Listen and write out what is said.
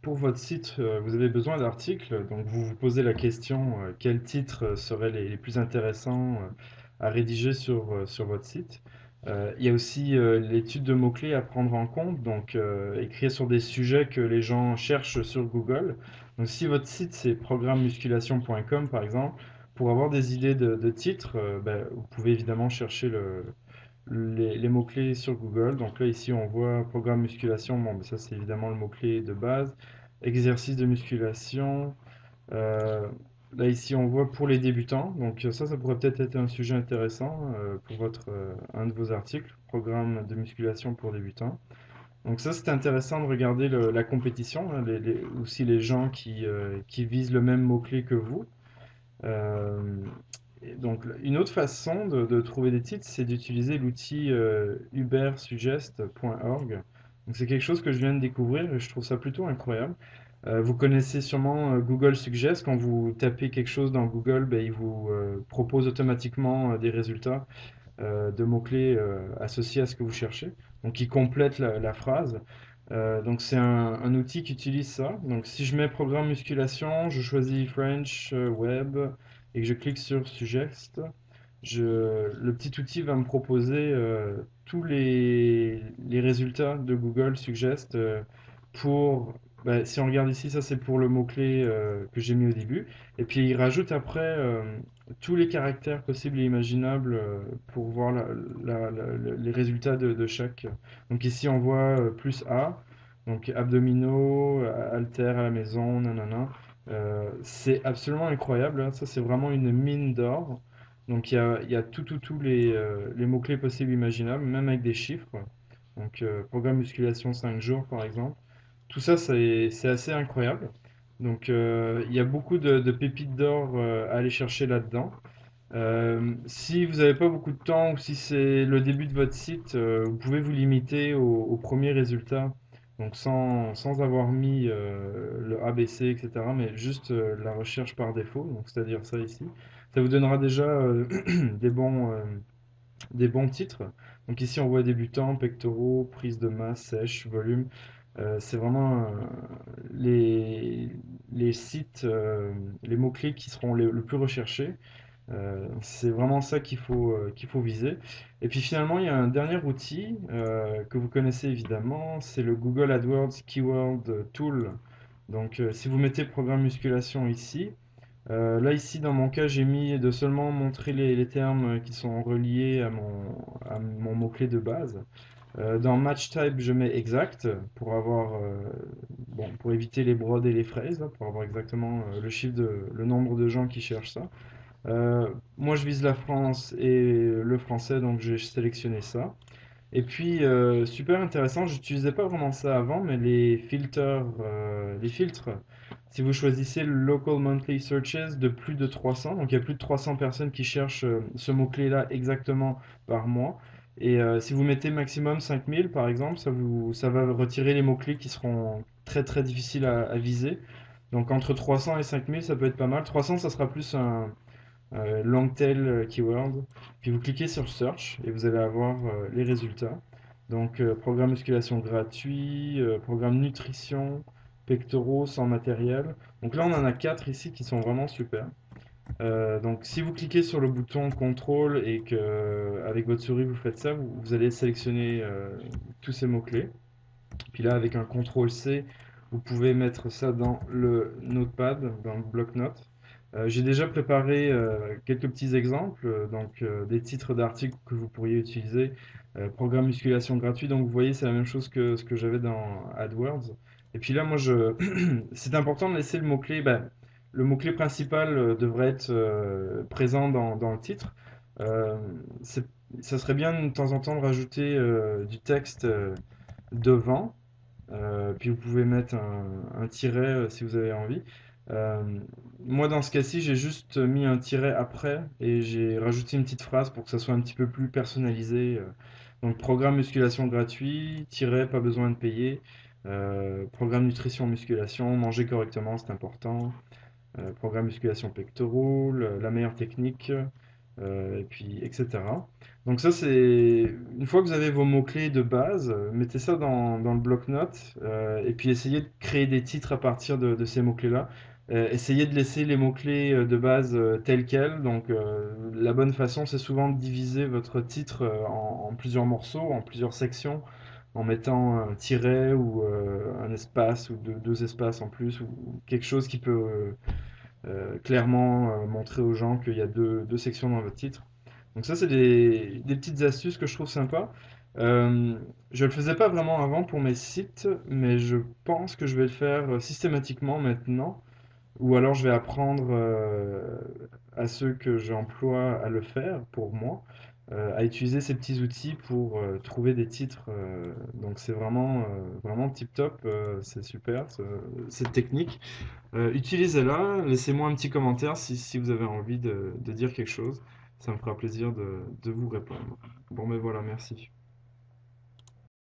pour votre site, vous avez besoin d'articles, donc vous vous posez la question, quels titres seraient les plus intéressants à rédiger sur votre site. Il y a aussi l'étude de mots-clés à prendre en compte, donc écrire sur des sujets que les gens cherchent sur Google. Donc si votre site c'est programmemusculation.com par exemple, pour avoir des idées de titres, ben, vous pouvez évidemment chercher les mots-clés sur Google. Donc là, ici, on voit programme musculation. Bon, mais ça, c'est évidemment le mot-clé de base. Exercice de musculation. Euh, Là, ici, on voit pour les débutants. Donc ça pourrait peut-être être un sujet intéressant pour un de vos articles. Programme de musculation pour débutants. Donc ça, c'est intéressant de regarder la compétition, hein, aussi les gens qui visent le même mot-clé que vous. Euh, et donc, une autre façon de trouver des titres, c'est d'utiliser l'outil ubersuggest.org. Donc, c'est quelque chose que je viens de découvrir et je trouve ça plutôt incroyable. Vous connaissez sûrement Google Suggest. Quand vous tapez quelque chose dans Google, ben, il vous propose automatiquement des résultats de mots-clés associés à ce que vous cherchez. Donc, il complète la phrase. Donc, c'est un outil qui utilise ça. Donc, si je mets programme musculation, je choisis French web et que je clique sur Suggest, le petit outil va me proposer tous les résultats de Google Suggest pour, bah, si on regarde ici, ça c'est pour le mot-clé que j'ai mis au début. Et puis il rajoute après tous les caractères possibles et imaginables pour voir les résultats de chaque. Donc ici on voit plus A, donc abdominaux, haltères à la maison, nanana. C'est absolument incroyable, hein. Ça c'est vraiment une mine d'or. Donc il y a tous les mots-clés possibles et imaginables, même avec des chiffres. Donc programme musculation 5 jours par exemple. Tout ça c'est assez incroyable. Donc il y a beaucoup de pépites d'or à aller chercher là-dedans. Si vous n'avez pas beaucoup de temps ou si c'est le début de votre site, vous pouvez vous limiter aux premiers résultats. Donc sans avoir mis le ABC, etc. Mais juste la recherche par défaut, donc c'est-à-dire ça ici. Ça vous donnera déjà des des bons titres. Donc ici on voit débutants, pectoraux, prise de masse, sèche, volume. C'est vraiment les, les sites, les mots-clés qui seront le plus recherchés. C'est vraiment ça qu'il faut viser. Et puis finalement, il y a un dernier outil que vous connaissez évidemment, c'est le Google AdWords Keyword Tool. Donc si vous mettez programme musculation ici, là ici dans mon cas j'ai mis de seulement montrer les termes qui sont reliés à mon mot-clé de base. Dans Match Type je mets exact pour avoir bon, pour éviter les brodes et les fraises, là, pour avoir exactement le nombre de gens qui cherchent ça. Moi, je vise la France et le français, donc j'ai sélectionné ça. Et puis, super intéressant, j'utilisais pas vraiment ça avant, mais les filtres, si vous choisissez le Local Monthly Searches de plus de 300, donc il y a plus de 300 personnes qui cherchent ce mot-clé-là exactement par mois. Et si vous mettez maximum 5000 par exemple, ça va retirer les mots-clés qui seront très difficiles à viser. Donc entre 300 et 5000, ça peut être pas mal. 300, ça sera plus un long tail keyword. Puis vous cliquez sur Search et vous allez avoir les résultats. Donc programme musculation gratuit, programme nutrition, pectoraux sans matériel. Donc là on en a 4 ici qui sont vraiment super. Donc si vous cliquez sur le bouton contrôle et que avec votre souris vous faites ça, vous allez sélectionner tous ces mots-clés. Puis là avec un contrôle C, vous pouvez mettre ça dans le notepad, dans le bloc-notes. J'ai déjà préparé quelques petits exemples, des titres d'articles que vous pourriez utiliser. Programme musculation gratuit, donc vous voyez c'est la même chose que ce que j'avais dans AdWords. Et puis là c'est important de laisser le mot-clé, le mot-clé principal devrait être présent dans le titre. Euh, c'est- Ça serait bien de temps en temps de rajouter du texte devant. Puis vous pouvez mettre un tiret si vous avez envie. Euh, Moi, dans ce cas-ci, j'ai juste mis un tiret après et j'ai rajouté une petite phrase pour que ça soit un petit peu plus personnalisé. Donc, programme musculation gratuit, tiret, pas besoin de payer. Programme nutrition musculation, manger correctement, c'est important. Programme musculation pectoraux, la meilleure technique. et puis etc. Donc ça, c'est une fois que vous avez vos mots-clés de base, mettez ça dans le bloc-notes et puis essayez de créer des titres à partir de ces mots-clés-là. Essayez de laisser les mots-clés de base tels quels. Donc la bonne façon, c'est souvent de diviser votre titre en plusieurs morceaux, en plusieurs sections, en mettant un tiret ou un espace ou deux espaces en plus ou quelque chose qui peut clairement montrer aux gens qu'il y a deux sections dans votre titre. Donc ça, c'est des petites astuces que je trouve sympas. Euh, je le faisais pas vraiment avant pour mes sites, mais je pense que je vais le faire systématiquement maintenant, ou alors je vais apprendre à ceux que j'emploie à le faire pour moi, à utiliser ces petits outils pour trouver des titres. Donc c'est vraiment tip top, c'est super cette technique. Utilisez-la, laissez-moi un petit commentaire si vous avez envie de dire quelque chose. Ça me fera plaisir de vous répondre. Bon, ben voilà, merci.